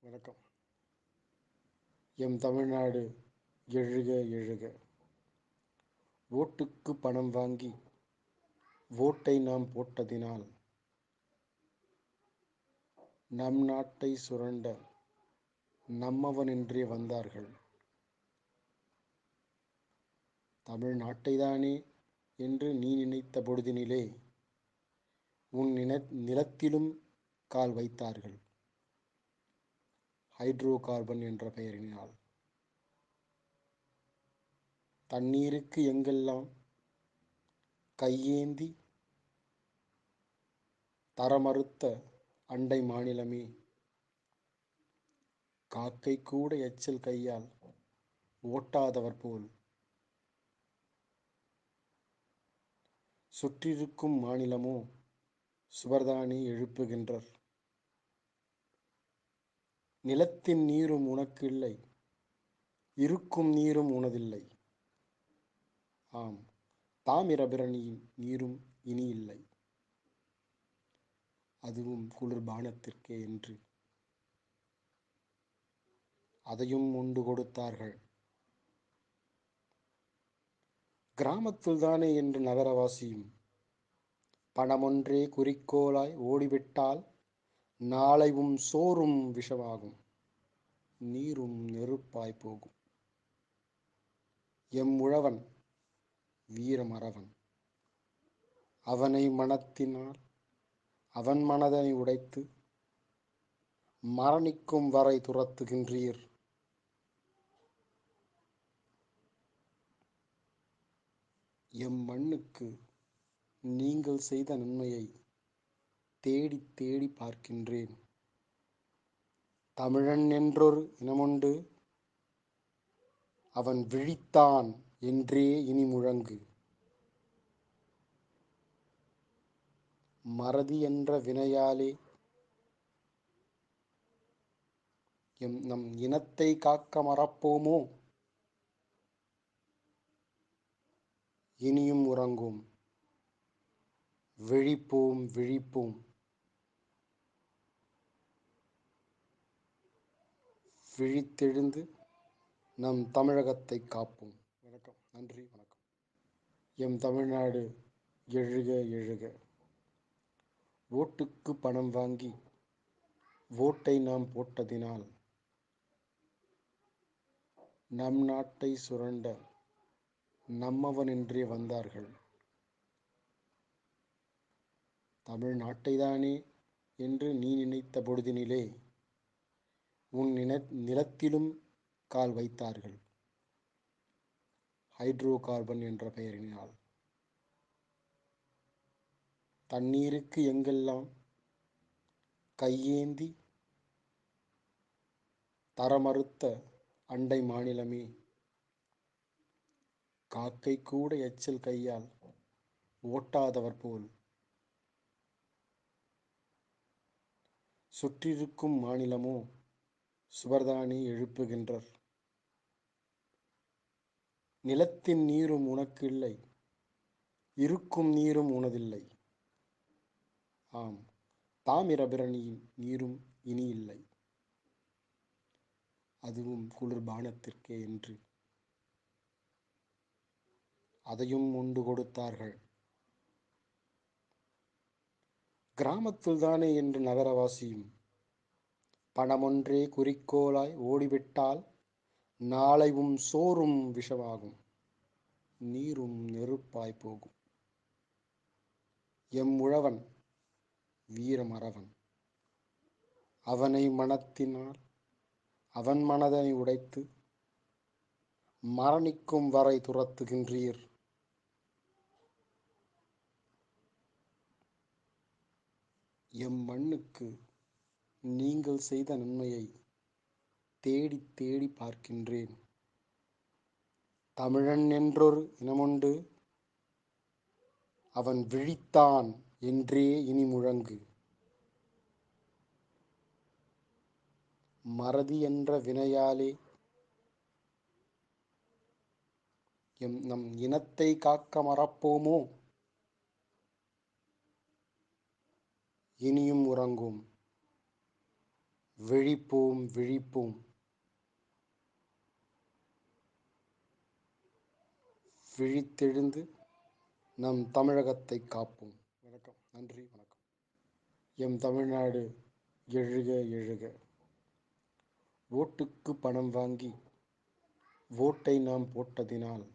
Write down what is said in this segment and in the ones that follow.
வணக்கம். எம் தமிழ்நாடு எழுக எழுக. ஓட்டுக்கு பணம் வாங்கி ஓட்டை நாம் போட்டதினால் நம் நாட்டை சுரண்ட நம்மவனின்றே வந்தார்கள். தமிழ்நாட்டைதானே என்று நீ நினைத்த பொழுதினிலே உன் நிலத்திலும் கால் வைத்தார்கள். ஹைட்ரோ கார்பன் என்ற பெயரினால் தண்ணீருக்கு எங்கெல்லாம் கையேந்தி தரமறுத்த அண்டை மாநிலமே, காக்கை கூட எச்சல் கையால் ஓட்டாதவர் போல் சுற்றிருக்கும் மாநிலமோ சுவர்தானே எழுப்புகின்றர். நிலத்தின் நீரும் உனக்கு இல்லை, இருக்கும் நீரும் உனதில்லை. ஆம், தாமிரபரணியின் நீரும் இனி இல்லை, அதுவும் குளிர்பானத்திற்கே என்று அதையும் உண்டு கொடுத்தார்கள். கிராமத்துள்தானே என்று நகரவாசியும் பணமொன்றே குறிக்கோளாய் ஓடிவிட்டால் நாளைவும் சோறும் விஷமாகும், நீரும் நெருப்பாய் போகும். எம் உழவன் வீரமறவன், அவனை மனத்தினால் அவன் மனதனை உடைத்து மரணிக்கும் வரை துரத்துகின்றீர். எம் மண்ணுக்கு நீங்கள் செய்த நன்மையை தேடி தேடி பார்க்கின்றேன். தமிழன் என்றொரு இனமுண்டு, அவன் விழித்தான் என்றே இனி முழங்கு. மறதி என்ற வினையாலே நம் இனத்தை காக்க மறப்போமோ? இனியும் உறங்கும், விழிப்போம் விழிப்போம், விழித்தெழுந்து நம் தமிழகத்தை காப்போம். வணக்கம். நன்றி. வணக்கம். எம் தமிழ்நாடு எழுக எழுக. ஓட்டுக்கு பணம் வாங்கி ஓட்டை நாம் போட்டதினால் நம் நாட்டை சுரண்ட நம்மவனின்றே வந்தார்கள். தமிழ்நாட்டைதானே என்று நீ நினைத்த பொழுதினிலே உன் நிலத்திலும் கால் வைத்தார்கள். ஹைட்ரோ கார்பன் என்ற பெயரினால் தண்ணீருக்கு எங்கெல்லாம் கையேந்தி தரமறுத்த அண்டை மாநிலமே, காக்கை கூட எச்சல் கையால் ஓட்டாதவர் போல் சுற்றிருக்கும் மாநிலமோ சுவர்தானே எழுப்புகின்றர். நிலத்தின் நீரும் உனக்கு இல்லை, இருக்கும் நீரும் உனதில்லை. ஆம், தாமிரபரணியின் நீரும் இனி இல்லை, அதுவும் குளிர்பானத்திற்கே என்று அதையும் உண்டு கொடுத்தார்கள். கிராமத்துள்தானே என்று நகரவாசியும் பணமொன்றே குறிக்கோளாய் ஓடிவிட்டால் நாளைவும் சோறும் விஷமாகும், நீரும் நெருப்பாய் போகும். எம் உழவன் வீரமறவன், அவனை மனத்தினால் அவன் மனதனை உடைத்து மரணிக்கும் வரை துரத்துகின்றீர். எம் மண்ணுக்கு நீங்கள் செய்த நன்மையை தேடி தேடி பார்க்கின்றேன். தமிழன் என்றொரு இனமுண்டு, அவன் விழித்தான் என்றே இனி முழங்கு. மறதி என்ற வினையாலே நம் இனத்தை காக்க மறப்போமோ? இனியும் உறங்கும், விழிப்போம் விழிப்போம், விழித்தெழுந்து நம் தமிழகத்தை காப்போம். வணக்கம், நன்றி, வணக்கம். எம் தமிழ்நாடு எழுக எழுக. ஓட்டுக்கு பணம் வாங்கி ஓட்டை நாம் போட்டதினால்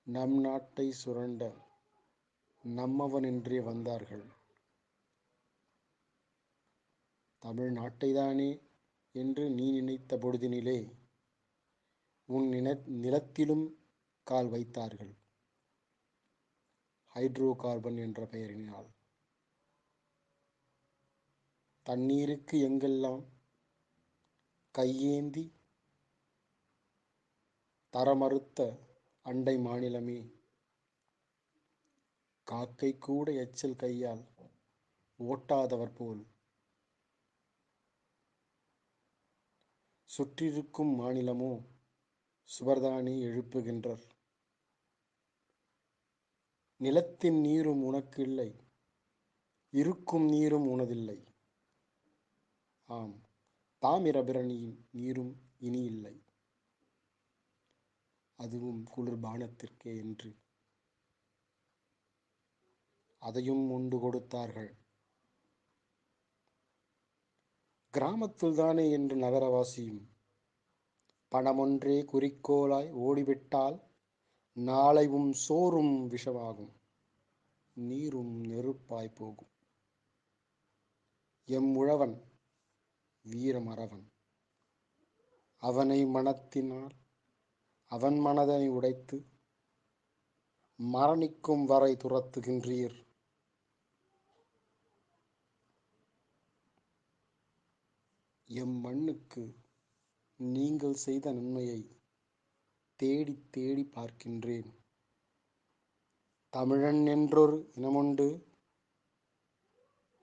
நம் நாட்டை சுரண்ட நம்மவனின்றே வந்தார்கள். தமிழ்நாட்டைதானே என்று நீ நினைத்த பொழுதினிலே உன் நிலத்திலும் கால் வைத்தார்கள். ஹைட்ரோ கார்பன் என்ற பெயரினால் தண்ணீருக்கு எங்கெல்லாம் கையேந்தி தரமறுத்த அண்டை மாநிலமே, காக்கை கூட எச்சல் கையால் ஓட்டாதவர் போல் சுற்றிருக்கும் மாநிலமோ சுவர்தானே எழுப்புகின்றர். நிலத்தின் நீரும் உனக்கு இல்லை, இருக்கும் நீரும் உனதில்லை. ஆம், தாமிரபரணியின் நீரும் இனி இல்லை, அதுவும் குளிர்பானத்திற்கே என்று அதையும் உண்டு கொடுத்தார்கள். கிராமத்தில் தானே என்று நகரவாசியும் பணமொன்றே குறிக்கோளாய் ஓடிவிட்டால் நாளைவும் சோறும் விஷமாகும், நீரும் நெருப்பாய் போகும். எம் உழவன் வீரமறவன், அவனை மனத்தினால் அவன் மனதனை உடைத்து மரணிக்கும் வரை துரத்துகின்றீர். எம் மண்ணுக்கு நீங்கள் செய்த நன்மையை தேடி தேடி பார்க்கின்றேன். தமிழன் என்றொரு இனமுண்டு,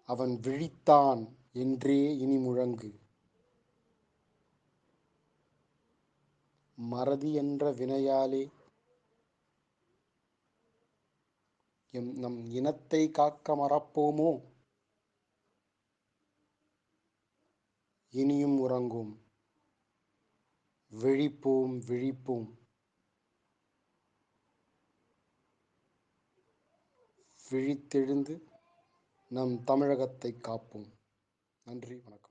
அவன் விழித்தான் என்றே இனி முழங்கு. மறதி என்ற வினையாலே நம் இனத்தை காக்க மறப்போமோ? இனியும் உறங்கும், விழிப்போம் விழிப்போம், விழித்தெழுந்து நம் தமிழகத்தை காப்போம். நன்றி, வணக்கம்.